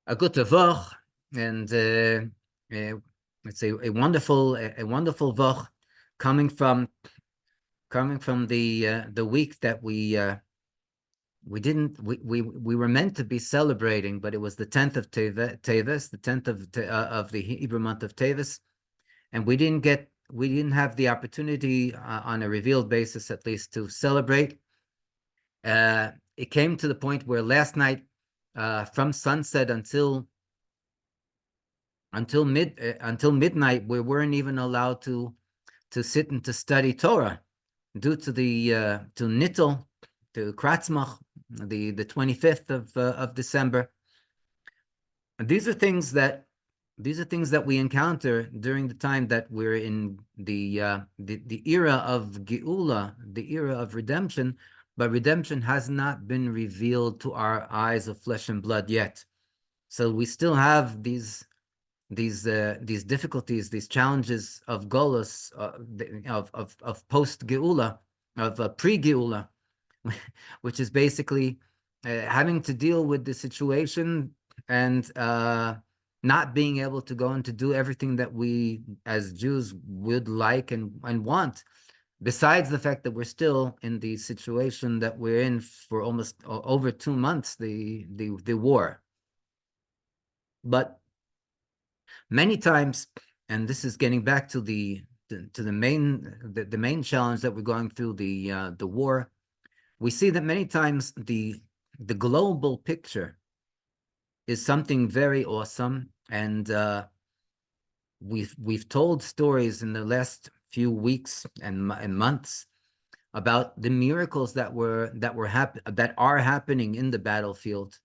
A good Voch, and it's a wonderful Voch coming from the week that we were meant to be celebrating, but it was the 10th of Teves, the 10th of the Hebrew month of Teves, and we didn't have the opportunity on a revealed basis, at least, to celebrate. It came to the point where last night, from sunset until midnight, we weren't even allowed to sit and to study Torah due to the to Nittel, to Kratzmach, the 25th of December. And these are things that we encounter during the time that we're in the era of Geula, the era of redemption, but redemption has not been revealed to our eyes of flesh and blood yet. So we still have these difficulties, these challenges of Golus, of post Geula, of pre Geula, which is basically having to deal with the situation and not being able to go and to do everything that we as Jews would like and want. Besides the fact that we're still in the situation that we're in for almost over 2 months, the war. But many times, and this is getting back to the main challenge that we're going through, the war, we see that many times the global picture is something very awesome, and we've told stories in the last few weeks and months about the miracles that are happening in the battlefield.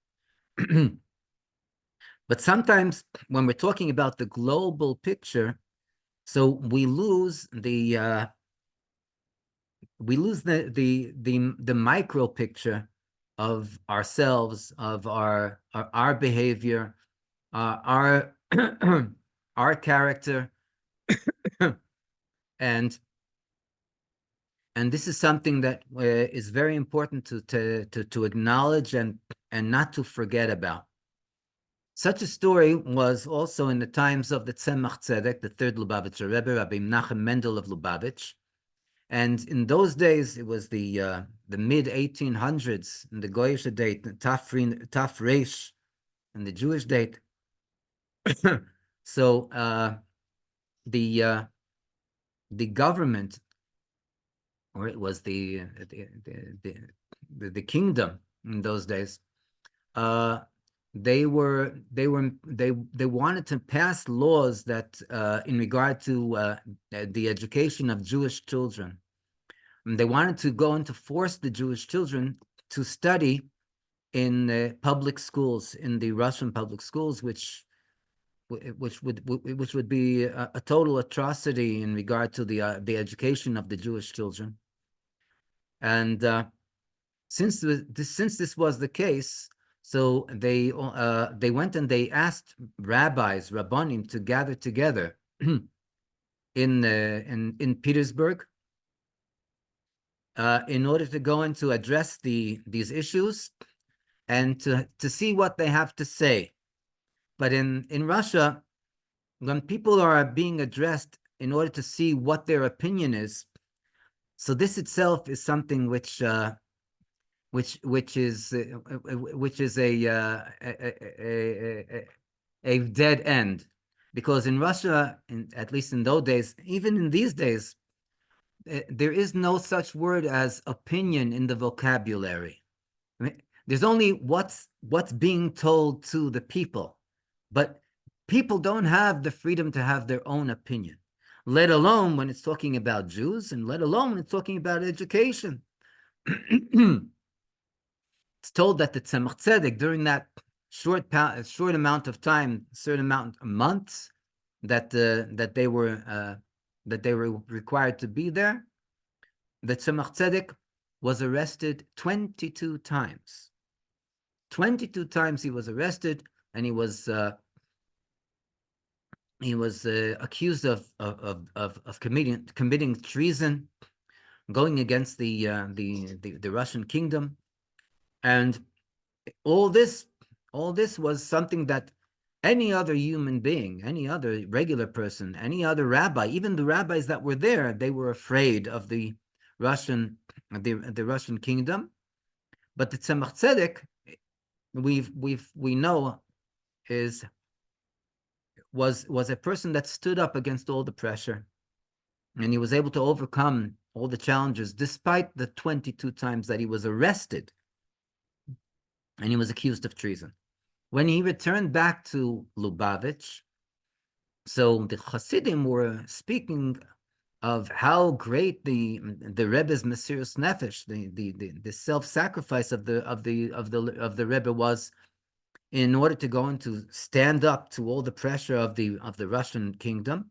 But sometimes when we're talking about the global picture, so we lose the micro picture of ourselves, of our behavior, our our character, and this is something that is very important to acknowledge and not to forget about. Such a story was also in the times of the Tzemach Tzedek, the third Lubavitcher Rebbe, Rabbi Menachem Mendel of Lubavitch. And in those days, it was the mid-1800s, in the Goyish date, Taf Reish, and the Jewish date. So the government, or it was the kingdom in those days, they wanted to pass laws that in regard to the education of Jewish children. And they wanted to go and to force the Jewish children to study in public schools, in the Russian public schools, which would be a total atrocity in regard to the education of the Jewish children. And since this was the case, so they went and they asked rabbis, rabbanim, to gather together in Petersburg in order to go and to address these issues and to see what they have to say. But in Russia, when people are being addressed in order to see what their opinion is, so this itself is something which is a dead end, because in Russia, at least in those days, even in these days, there is no such word as opinion in the vocabulary. I mean, there's only what's being told to the people, but people don't have the freedom to have their own opinion, let alone when it's talking about Jews, and let alone when it's talking about education. It's told that the Tzemach Tzedek, during that short amount of time, certain amount of months that they were required to be there, the Tzemach Tzedek was arrested 22 times. 22 times he was arrested, and he was accused of committing treason, going against the Russian kingdom. And all this was something that any other human being, any other regular person, any other rabbi, even the rabbis that were there, they were afraid of the Russian kingdom. But the Tzemach Tzedek, we know, was a person that stood up against all the pressure, and he was able to overcome all the challenges, despite the 22 times that he was arrested and he was accused of treason. When he returned back to Lubavitch, so the Hasidim were speaking of how great the Rebbe's Mesiras Nefesh, the self-sacrifice of the Rebbe was, in order to go and to stand up to all the pressure of the Russian kingdom.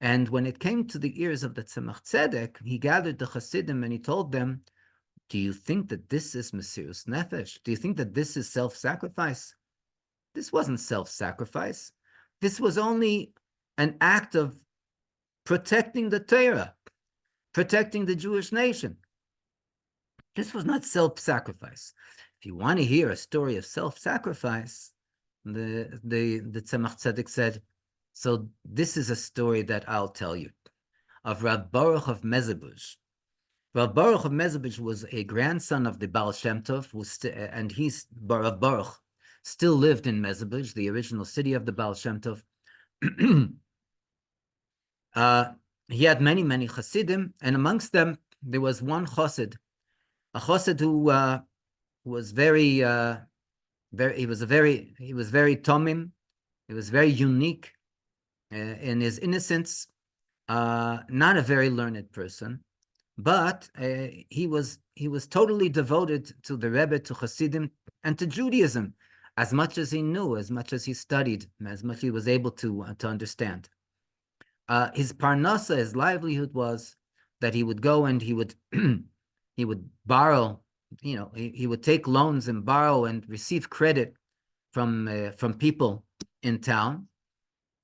And when it came to the ears of the Tzemach Tzedek, he gathered the Hasidim and he told them, do you think that this is Mesiras Nefesh? Do you think that this is self-sacrifice? This wasn't self-sacrifice. This was only an act of protecting the Torah, protecting the Jewish nation. This was not self-sacrifice. If you want to hear a story of self-sacrifice, the Tzemach Tzedek said, so this is a story that I'll tell you, of Rav Baruch of Mezebuzh. Rav Baruch of Mezebuzh was a grandson of the Baal Shem Tov, and Rav Baruch still lived in Mezebuzh, the original city of the Baal Shem Tov. He had many, many Hasidim, and amongst them there was one Chassid, a Chassid who was very tomim. He was very unique in his innocence. Not a very learned person, but he was totally devoted to the Rebbe, to Hasidim, and to Judaism, as much as he knew, as much as he studied, as much as he was able to understand. His parnasa, his livelihood, was that he would go and he would he would borrow, he would take loans and borrow and receive credit from people in town,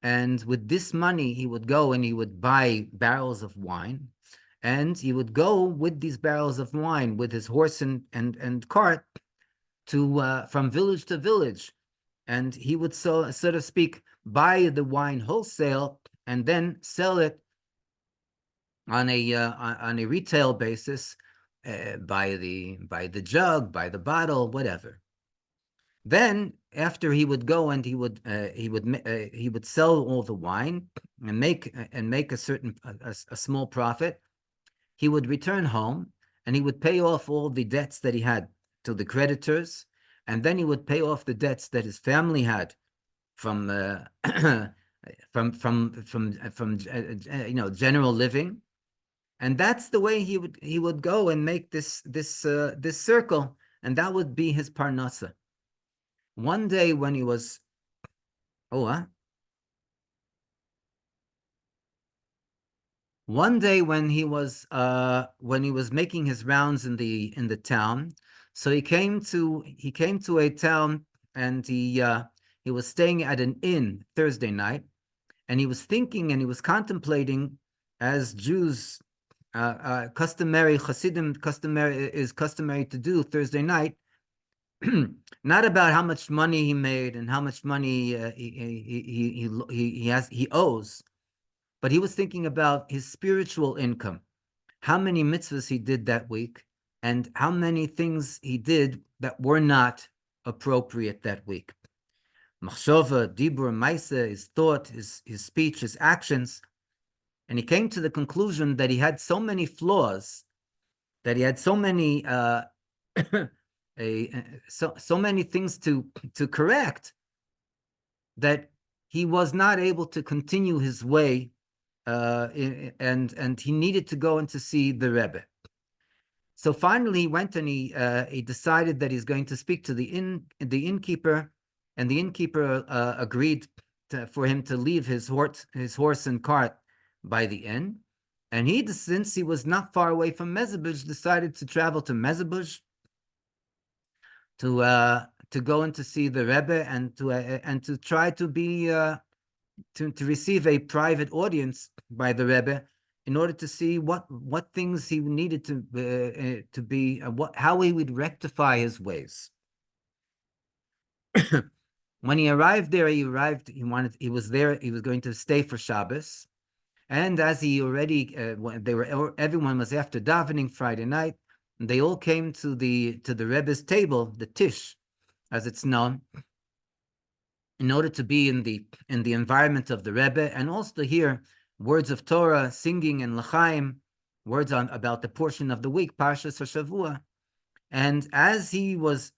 and with this money he would go and he would buy barrels of wine, and he would go with these barrels of wine with his horse and cart to from village to village, and he would, so to speak, buy the wine wholesale and then sell it on a retail basis, by the jug, by the bottle, whatever. Then after he would go and he would sell all the wine and make a small profit. He would return home and he would pay off all the debts that he had to the creditors, and then he would pay off the debts that his family had from general living. And that's the way he would go and make this circle, and that would be his parnasa. One day when he was making his rounds in the town, so he came to a town, and he was staying at an inn Thursday night, and he was thinking and he was contemplating, as Jews customary to do Thursday night, not about how much money he made and how much money he owes, but he was thinking about his spiritual income, how many mitzvahs he did that week, and how many things he did that were not appropriate that week. Machshava, dibur, maisa, his thought, his speech, his actions. And he came to the conclusion that he had so many flaws, that he had so many so many things to correct, that he was not able to continue his way, and he needed to go and to see the Rebbe. So finally, he went and he decided that he's going to speak to the innkeeper, and the innkeeper agreed for him to leave his horse and cart by the inn, and since he was not far away from Mezebuzh, decided to travel to Mezebuzh to go and to see the Rebbe, and to try to be to receive a private audience by the Rebbe in order to see what things he needed to be, how he would rectify his ways. When he arrived there, he was there, he was going to stay for Shabbos. And as he already, everyone was after davening Friday night, and they all came to the Rebbe's table, the Tish, as it's known, in order to be in the environment of the Rebbe, and also to hear words of Torah, singing and l'chaim, words about the portion of the week, Parshas HaShavua. And as he was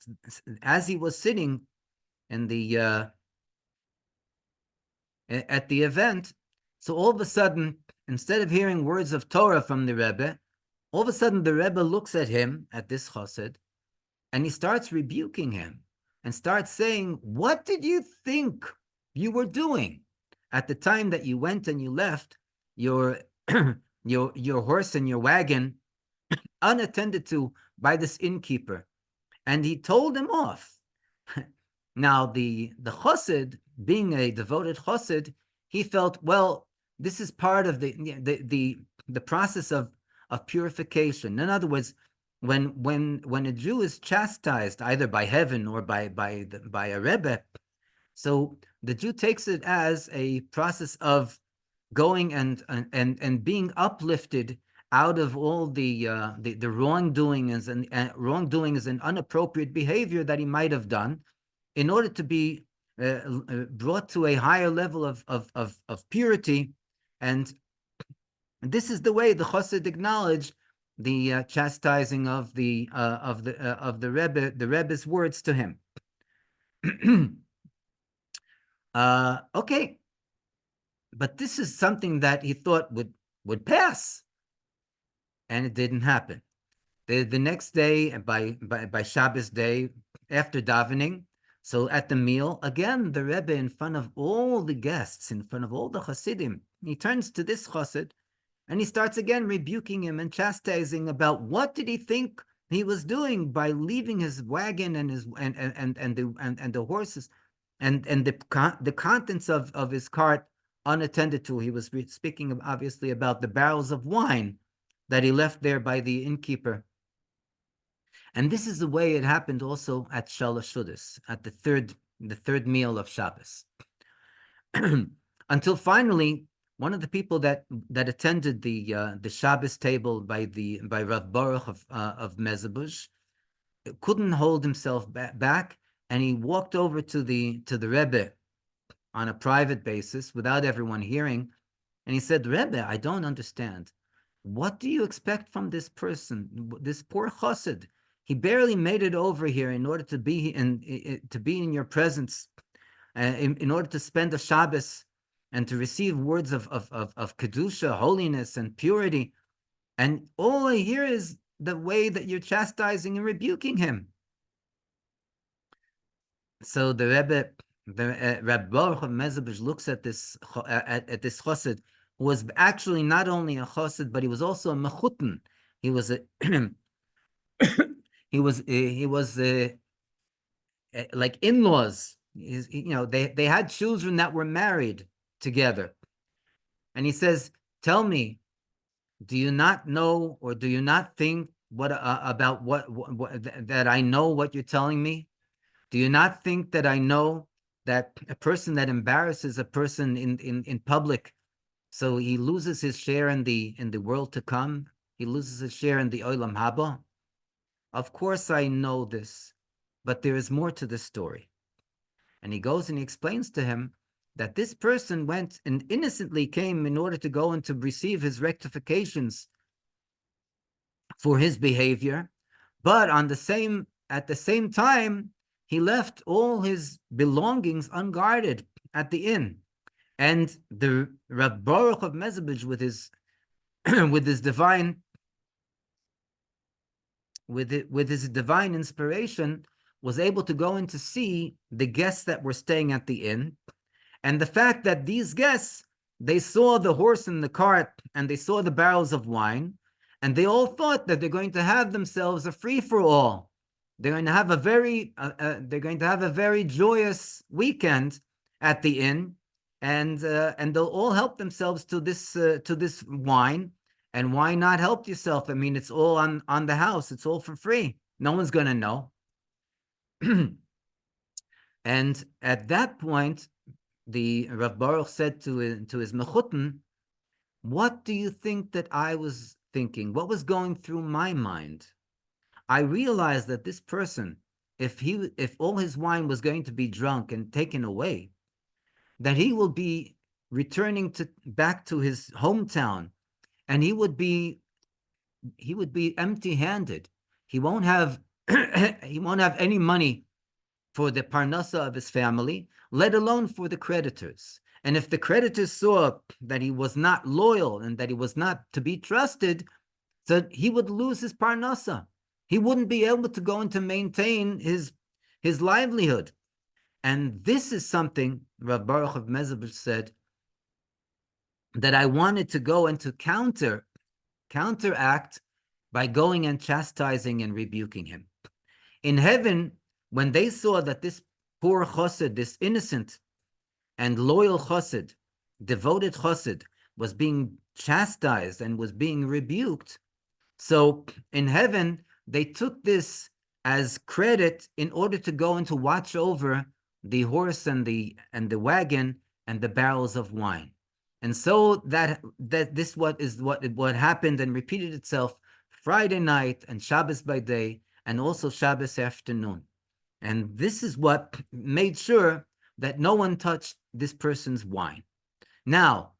sitting in the at the event, so all of a sudden, instead of hearing words of Torah from the Rebbe, all of a sudden the Rebbe looks at him, at this chassid, and he starts rebuking him and starts saying, "What did you think you were doing at the time that you went and you left your your horse and your wagon unattended to by this innkeeper?" And he told him off. Now the chassid, being a devoted chassid, he felt, well, this is part of the process of purification. In other words, when a Jew is chastised either by heaven or by a Rebbe, so the Jew takes it as a process of going and being uplifted out of all the wrongdoings and inappropriate behavior that he might have done, in order to be brought to a higher level of purity. And this is the way the chassid acknowledged the chastising of the Rebbe, the Rebbe's words to him. Okay, but this is something that he thought would pass, and it didn't happen. The next day, by Shabbos day, after davening, so at the meal, again, the Rebbe, in front of all the guests, in front of all the Hasidim, he turns to this Chassid, and he starts again rebuking him and chastising about what did he think he was doing by leaving his wagon and his and the horses and the contents of his cart unattended to. He was speaking obviously about the barrels of wine that he left there by the innkeeper. And this is the way it happened also at Shalosh Seudos, at the third meal of Shabbos. Until finally, one of the people that attended the Shabbos table by Rav Baruch of Mezhebush couldn't hold himself back, and he walked over to the Rebbe on a private basis without everyone hearing, and he said, "Rebbe, I don't understand. What do you expect from this person, this poor chassid? He barely made it over here in order to be in your presence, in order to spend a Shabbos and to receive words of kedusha, holiness, and purity. And all I hear is the way that you're chastising and rebuking him." So the Rebbe, Rabbi Baruch of Mezhebush, looks at this chassid, who was actually not only a chassid, but he was also a mechutin. He was a he was like in-laws. They had children that were married together. And he says, "Tell me, do you not know, or do you not think about what that I know what you're telling me? Do you not think that I know that a person that embarrasses a person in public, so he loses his share in the world to come, he loses his share in the Olam Haba? Of course I know this, but there is more to the story." And he goes and he explains to him that this person went and innocently came in order to go and to receive his rectifications for his behavior, but at the same time, he left all his belongings unguarded at the inn. And the Rav Baruch of Mezhebush, with his divine inspiration, was able to go in to see the guests that were staying at the inn. And the fact that these guests, they saw the horse and the cart, and they saw the barrels of wine, and they all thought that they're going to have themselves a free-for-all. They're going to have a very joyous weekend at the inn, and they'll all help themselves to this wine, And why not help yourself? I mean, it's all on the house. It's all for free. No one's going to know. And at that point, the Rav Baruch said to his mechutin, what do you think that I was thinking? What was going through my mind? I realized that this person, if all his wine was going to be drunk and taken away, that he will be returning back to his hometown, and he would be empty-handed. He won't have he won't have any money for the parnasa of his family, let alone for the creditors. And if the creditors saw that he was not loyal and that he was not to be trusted, so he would lose his parnasa. He wouldn't be able to go and to maintain his livelihood. And this is something Rav Baruch of Mezebel said that I wanted to go and to counteract by going and chastising and rebuking him. In heaven, when they saw that this poor chassid, this innocent and loyal chassid, devoted chassid, was being chastised and was being rebuked, so in heaven, they took this as credit in order to go and to watch over the horse and the wagon and the barrels of wine. And so that this what happened and repeated itself Friday night and Shabbos by day and also Shabbos afternoon. And this is what made sure that no one touched this person's wine. Now,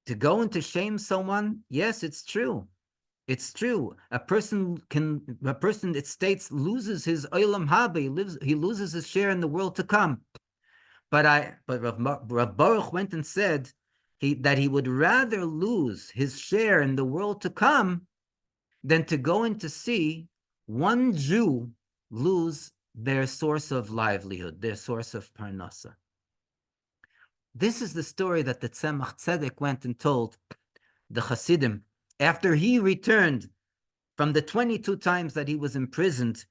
to go and to shame someone, yes, it's true. It's true. A person, it states, loses his olam haba. He loses his share in the world to come. But Rav Baruch went and said that he would rather lose his share in the world to come than to go in to see one Jew lose their source of livelihood, their source of parnasa. This is the story that the Tzemach Tzedek went and told the Hasidim after he returned from the 22 times that he was imprisoned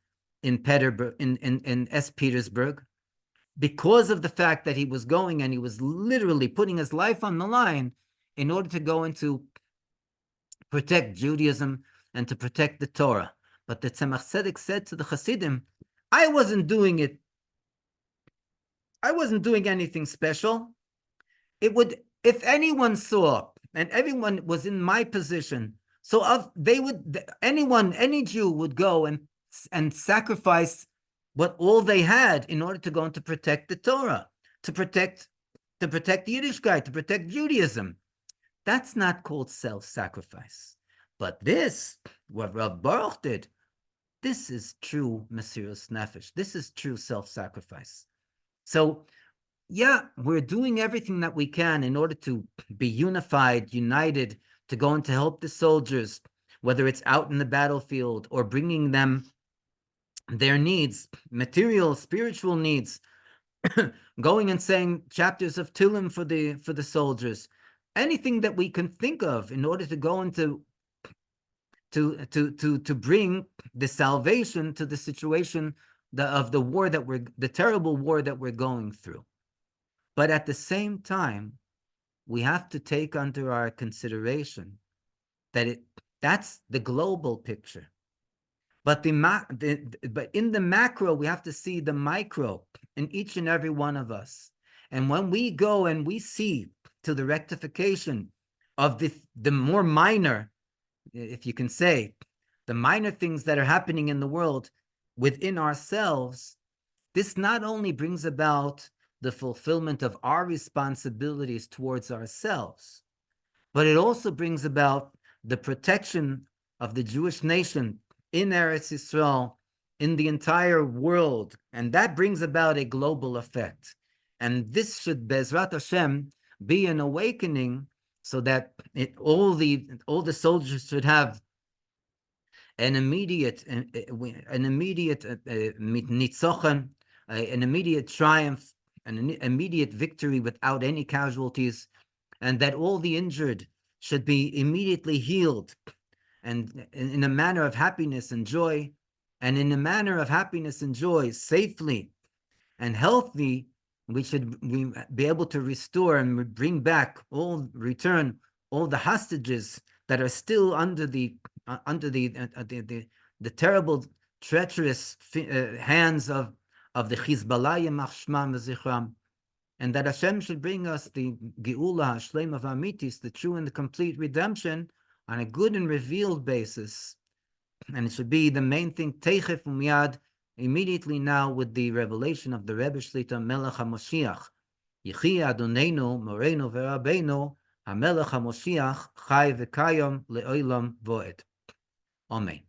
in Petersburg, because of the fact that he was going and he was literally putting his life on the line in order to go and to protect Judaism and to protect the Torah. But the Tzemach Tzedek said to the Hasidim, I wasn't doing anything special. It would, if anyone saw, and everyone was in my position, so any Jew would go and sacrifice all they had in order to go and to protect the Torah, to protect Yiddishkeit, to protect Judaism. That's not called self-sacrifice. But this, what Rav Baruch did, this is true Mesiras Nefesh. This is true self-sacrifice. So, yeah, we're doing everything that we can in order to be united, to go and to help the soldiers, whether it's out in the battlefield or bringing them their needs, material, spiritual needs, going and saying chapters of Tehillim for the soldiers, anything that we can think of in order to go into to bring the salvation to the situation of the terrible war that we're going through. But at the same time, we have to take under our consideration that that's the global picture. But but in the macro, we have to see the micro in each and every one of us. And when we go and we see to the rectification of the more minor, if you can say, the minor things that are happening in the world within ourselves, this not only brings about the fulfillment of our responsibilities towards ourselves, but it also brings about the protection of the Jewish nation in Eretz Yisrael, in the entire world, and that brings about a global effect. And this should, Bezrat Hashem, be an awakening, so that all the soldiers should have an immediate nitzochen, an immediate triumph, an immediate victory without any casualties, and that all the injured should be immediately healed, and in a manner of happiness and joy, and in a manner of happiness and joy, safely and healthy, we should be able to restore and return all the hostages that are still under the terrible, treacherous hands of the Hezbollah, Yamach Shmam v'Zichram, and that Hashem should bring us the Geula Hashlema v'Amitis, the true and the complete redemption, on a good and revealed basis. And it should be the main thing, Teichef Umyad, immediately now with the revelation of the Rebbe Shlita Melech Ha'Moshiach. Yechi Adonenu, Morenu v'Rabbeinu, HaMelech HaMoshiach, Chai v'Kayom le'olam vo'ed. Amen.